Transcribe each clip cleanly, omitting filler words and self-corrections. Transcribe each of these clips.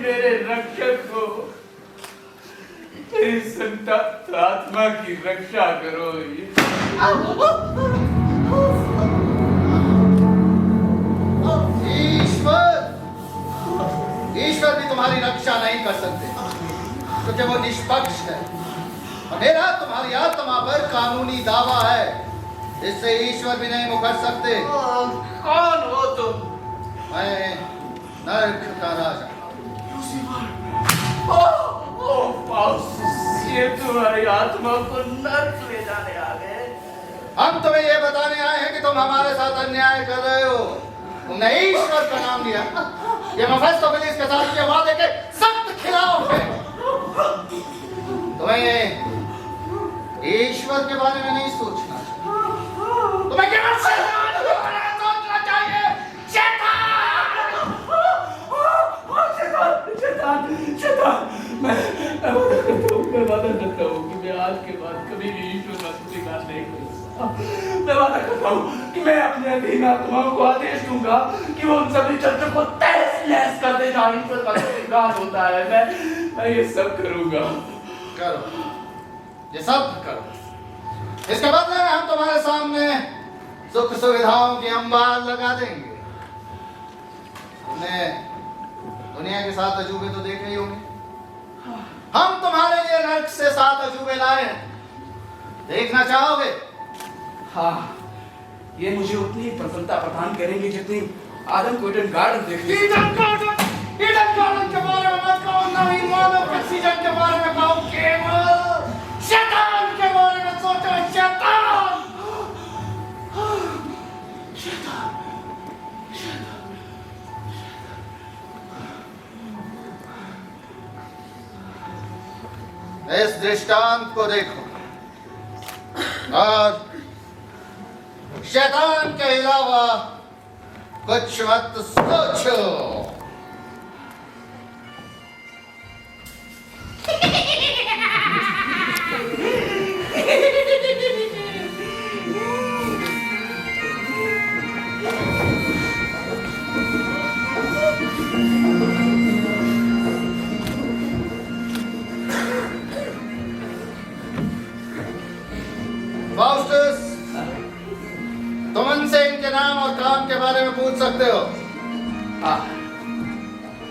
मेरे रक्षक हो, तेरी संतप्त आत्मा की रक्षा करो। ईश्वर भी तुम्हारी रक्षा नहीं कर सकते क्योंकि वो निष्पक्ष है। मेरा तुम्हारी आत्मा पर कानूनी दावा है, इससे ईश्वर भी नहीं मुकर सकते। कौन हो तुम? मैं नर्क का राजा। ये तुम्हारी आत्मा को नर्क ले जाने आ गए। हम तुम्हें ये बताने आए हैं कि तुम हमारे साथ अन्याय कर रहे हो। तुमने ईश्वर का नाम लिया, ये मेफिस्टोफेलिस के साथ के वादे के सख्त खिलाफ है। तुम्हें ईश्वर के बारे में नहीं सोचना, तुम्हें केवल शैतान के बारे में सोचना चाहिए। मैं वादा करता हूँ कि मैं आज के बाद कभी भी ईश्वर का स्वीकार नहीं करूँगा। मैं वादा करता हूँ कि मैं अपने अधीन आत्माओं को आदेश दूंगा कि वो उन सभी चर्चों को तहस-नहस कर दे जहाँ ईश्वर का स्वीकार होता है। मैं ये सब करूँगा। करो, ये सब करो। इसके बदले में हम तुम्हारे सामने सुख सुविधाओं की अंबार लगा देंगे। तुमने दुनिया के 7 अजूबे तो देखे ही होंगे। हम तुम्हारे लिए नर्क से 7 अजूबे लाए हैं, देखना चाहोगे? हाँ, ये मुझे उतनी ही प्रसन्नता प्रदान करेंगे जितनी आदम को ईडन गार्डन देखने। ईडन गार्डन के बारे में मत कहो, नवीन मानव ऑक्सीजन के बारे में कहो, केवल शैतान के बारे में सोचो। शैतान, शैतान, इस दृष्टांत को देखो और शैतान के अलावा कुछ मत सोचो। फाउस्टस, तुम इनसे इनके नाम और काम के बारे में पूछ सकते हो। हाँ,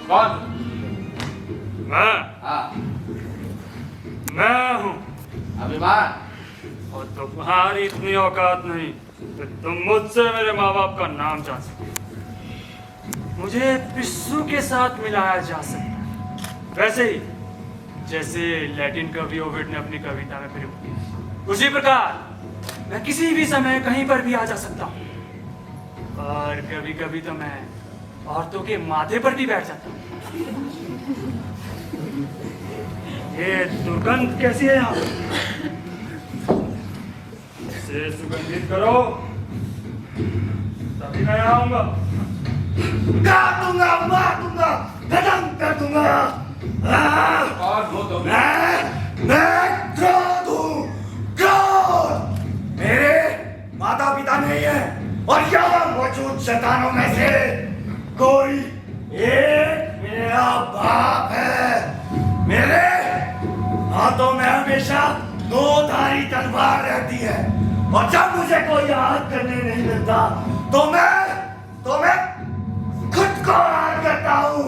कौन? मैं हूँ अभिमान। और तुम्हारी इतनी औकात नहीं कि तुम मुझसे मेरे माँ बाप का नाम जान सको। मुझे पिस्सू के साथ मिलाया जा सकता, वैसे ही जैसे लैटिन कवि ओविड ने अपनी कविता में प्रयोग किया। उसी प्रकार मैं किसी भी समय कहीं पर भी आ जा सकता हूँ, और कभी कभी तो मैं औरतों के माथे पर भी बैठ जाता हूँ। ये दुर्गंध कैसी है यहाँ? इसे सुगंधित करो, तभी मैं आऊंगा। काट दूंगा, मार दूंगा, खत्म कर दूंगा। और वो तो मैं क्रोध हूँ, क्रोध। मेरे माता पिता नहीं है, और यहाँ मौजूद शैतानों में से कोई एक मेरा बाप है। मेरे हाथों में हमेशा 2 धारी तलवार रहती है, और जब मुझे कोई याद करने नहीं मिलता तो मैं खुद को याद करता हूँ।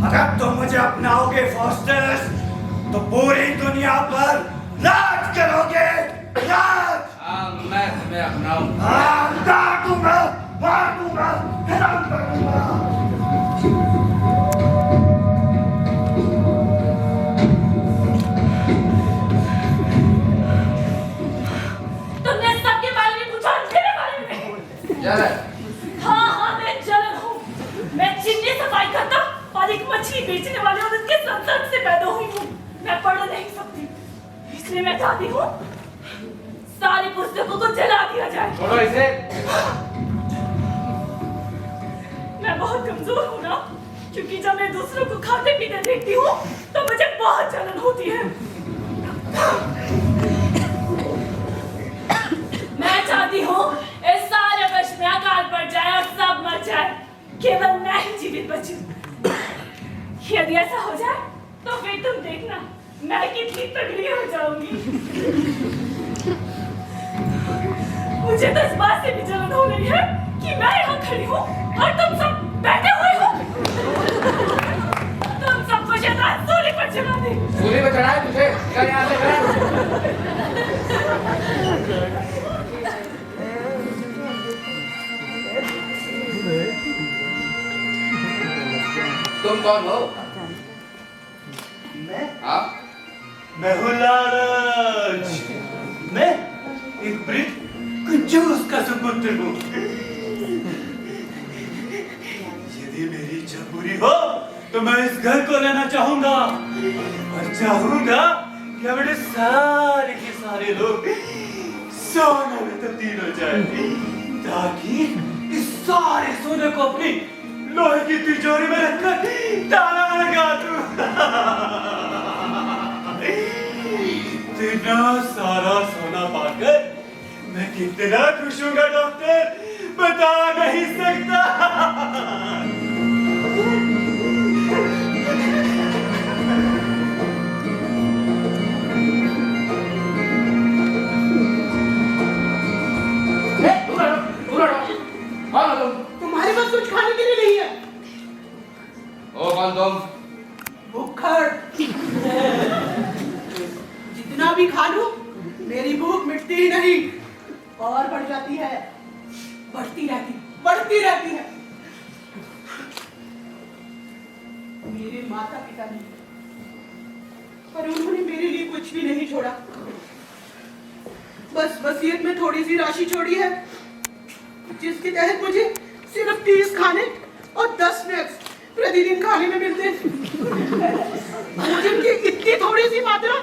अगर तुम मुझे अपनाओगे फाउस्टस, तो पूरी दुनिया पर राज करोगे, राज। मैं तुम्हें अपनाऊं। काटूंगा, मार दूंगा, खत्म कर दूंगा। तुमने सबके बारे में पूछा, मेरे बारे में? हाँ, मैं जलन हूँ। मैं चिमनी सफाई करता और एक मछली बेचने वाले औरत के संसर्ग से पैदा हुई हूँ। मैं पढ़ नहीं सकती, इसलिए मैं चाहती हूँ सारी पुस्तकों को जला दिया जाए। छोड़ो इसे। मैं बहुत कमजोर हूँ ना, क्योंकि जब मैं दूसरों को खाते पीते देखती हूँ तो मुझे बहुत जलन होती है। मैं चाहती हूँ इस सारे विश्व में अकाल पड़ जाए और सब मर जाए, केवल मैं ही जीवित यदि ऐसा हो जाए तो फिर तुम देखना मैं कितनी तगड़ी हो जाऊंगी। मुझे तो इस बात से भी जलन हो रही है कि मैं यहाँ खड़ी हूँ और तुम सब बैठे हुए हो। तुम सबको शैतान सूली पर चढ़ा दे। सूली पर चढ़ाए तुझे? निकल यहाँ से। तुम कौन हो? मैं हूँ लालच। मैं एक ब्रिट कंजूस का सुपुत्र हूँ। यदि मेरी इच्छा पूरी हो तो मैं इस घर को लेना चाहूंगा और चाहूंगा कि हमारे सारे के सारे लोग सोने में तब्दील हो जाए ताकि इस सारे सोने को अपनी लोहे की तिजोरी में रखकर ताला लगा दूं। इतना सारा सोना पाकर मैं कितना खुश हूँगा डॉक्टर, बता नहीं सकता। तुम्हारे पास कुछ खाने के लिए नहीं है। ओ कौन तुम? भूखड़। जितना भी खा लूं मेरी भूख मिटती ही नहीं और बढ़ जाती है, बढ़ती रहती है। मेरे माता पिता नहीं पर उन्होंने मेरे लिए कुछ भी नहीं छोड़ा। बस वसीयत में थोड़ी सी राशि छोड़ी है जिसके तहत मुझे सिर्फ 30 खाने और 10 स्नैक्स प्रतिदिन खाने में मिलते हैं। जिनकी इतनी थोड़ी सी मात्रा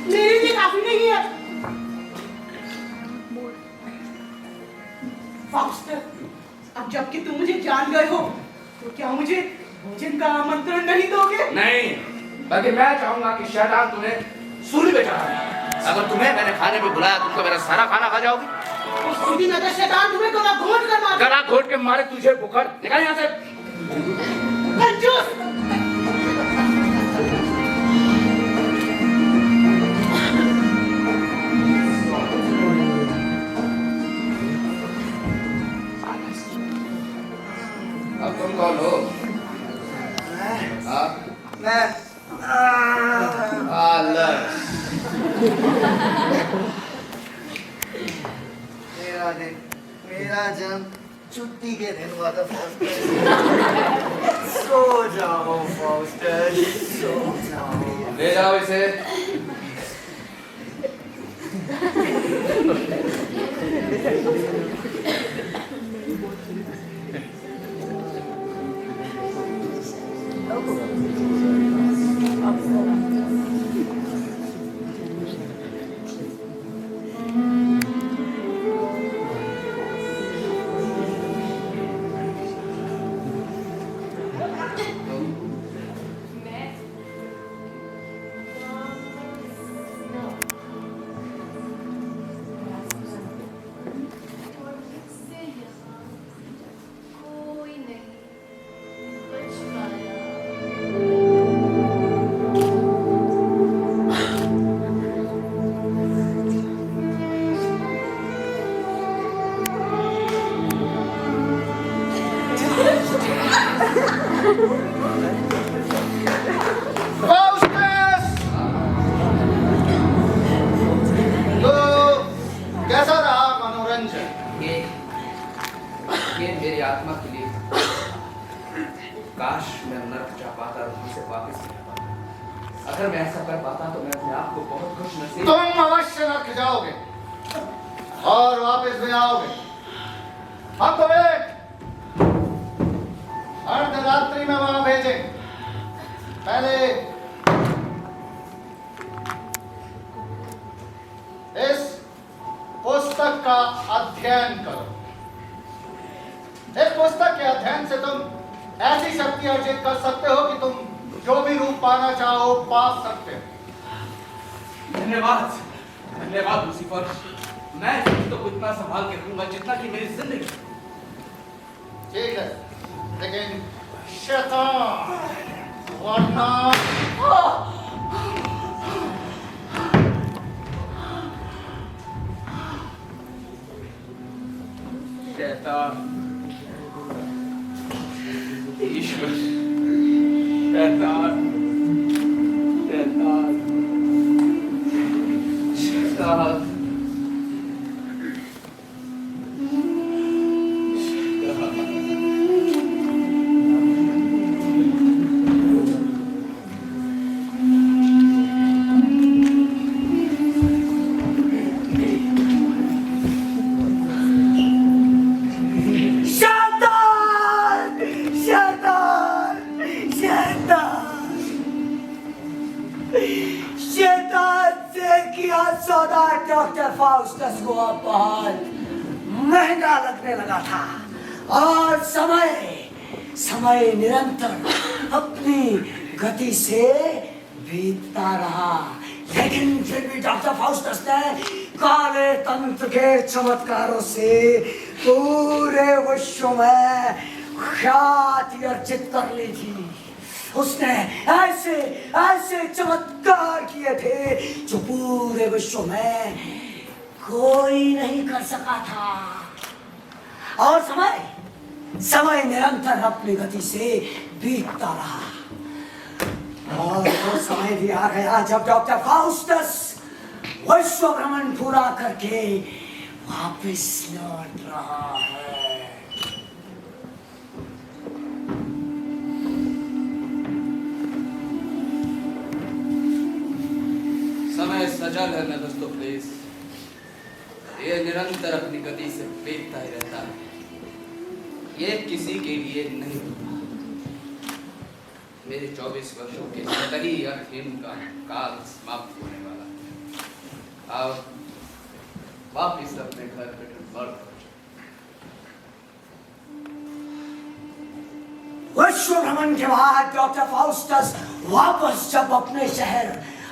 मेरे लिए काफी नहीं है। फाउस्टर, अब जबकि तुम मुझे जान गए हो तो क्या मुझे भोजन का आमंत्रण नहीं दोगे? नहीं, बल्कि मैं चाहूंगा कि शैतान तुम्हें सूली पे चढ़ाए। अगर तुम्हें मैंने खाने पे बुलाया तुम तो मेरा सारा खाना खा जाओगी। उस स्थिति में तो शैतान तुम्हें गला घोट कर मारे। गला घोट के मारे तुझे बुखार। निकल यहाँ से। कंजूस! अब तुम कौन हो? मैं आलस। मेरा जन्म छुट्टी के दिन हुआ था फाउस्टर। सो जाओ फाउस्टर, सो जाओ। ले जाओ इसे। तो कैसा रहा मनोरंजन? ये मेरी आत्मा के लिए काश मैं नर्क जा पाता और वहां से वापस आ पाता। अगर मैं ऐसा कर पाता तो मैं अपने आप को बहुत खुश नसीब। तुम अवश्य नर्क जाओगे और वापस भी आओगे। हम तुम्हें अर्धरात्रि में वहां भेजें। पहले इस पुस्तक का अध्ययन करो। इस पुस्तक के अध्ययन से तुम ऐसी शक्ति अर्जित कर सकते हो कि तुम जो भी रूप पाना चाहो पा सकते हो। धन्यवाद, धन्यवाद लूसीफर। मैं तो इतना संभाल के रखूंगा जितना कि मेरी जिंदगी। ठीक है, लेकिन शैतान वरना शैतान, ईश्वर, शैतान, शैतान, शैतान, सौदा डॉक्टर फाउस्टस को अब बहुत महंगा लगने लगा था और समय निरंतर अपनी गति से बीतता रहा। लेकिन फिर भी डॉक्टर फाउस्टस ने काले तंत्र के चमत्कारों से पूरे विश्व में ख्याति अर्जित कर ली थी। उसने ऐसे चमत्कार किए थे जो पूरे विश्व में कोई नहीं कर सका था। और समय निरंतर अपनी गति से बीतता रहा और वो समय भी आ गया जब डॉक्टर फाउस्टस विश्व भ्रमण पूरा करके वापस लौट रहा है। समय सजल है मेफिस्टोफेलेस, ये निरंतर अपनी गति से बीतता ही रहता है। ये किसी के लिए नहीं होता। मेरे 24 वर्षों के सतही अर्थहीन का काल समाप्त होने वाला है। अब वापिस अपने घर पेटर्सबर्ग। विश्व भ्रमण के बाद डॉक्टर फाउस्टस वापस जब अपने शहर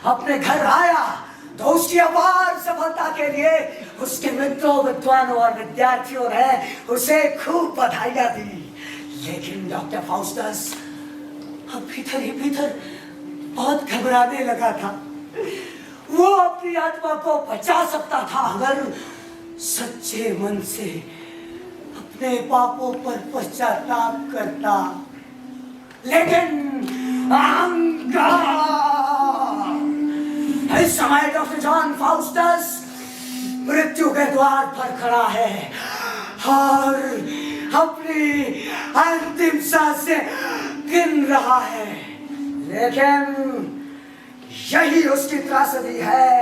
अपने घर आया तो उसकी अपार सफलता के लिए उसके मित्रों, विद्वानों और विद्यार्थियों ने उसे खूब बधाइयां दी। लेकिन डॉक्टर फाउस्टस अब भीतर ही भीतर बहुत घबराने लगा था। वो अपनी आत्मा को बचा सकता था अगर सच्चे मन से अपने पापों पर पश्चाताप करता। लेकिन अहंकार, इस समय डॉक्टर जॉन फाउस्टस मृत्यु के द्वार पर खड़ा है और अपनी अंतिम सांसें गिन रहा है। लेकिन यही उसकी त्रासदी है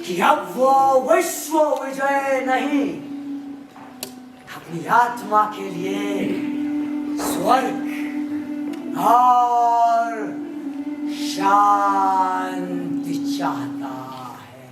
कि अब वो विश्व विजय नहीं, अपनी आत्मा के लिए स्वर्ग और शांति चाहता है।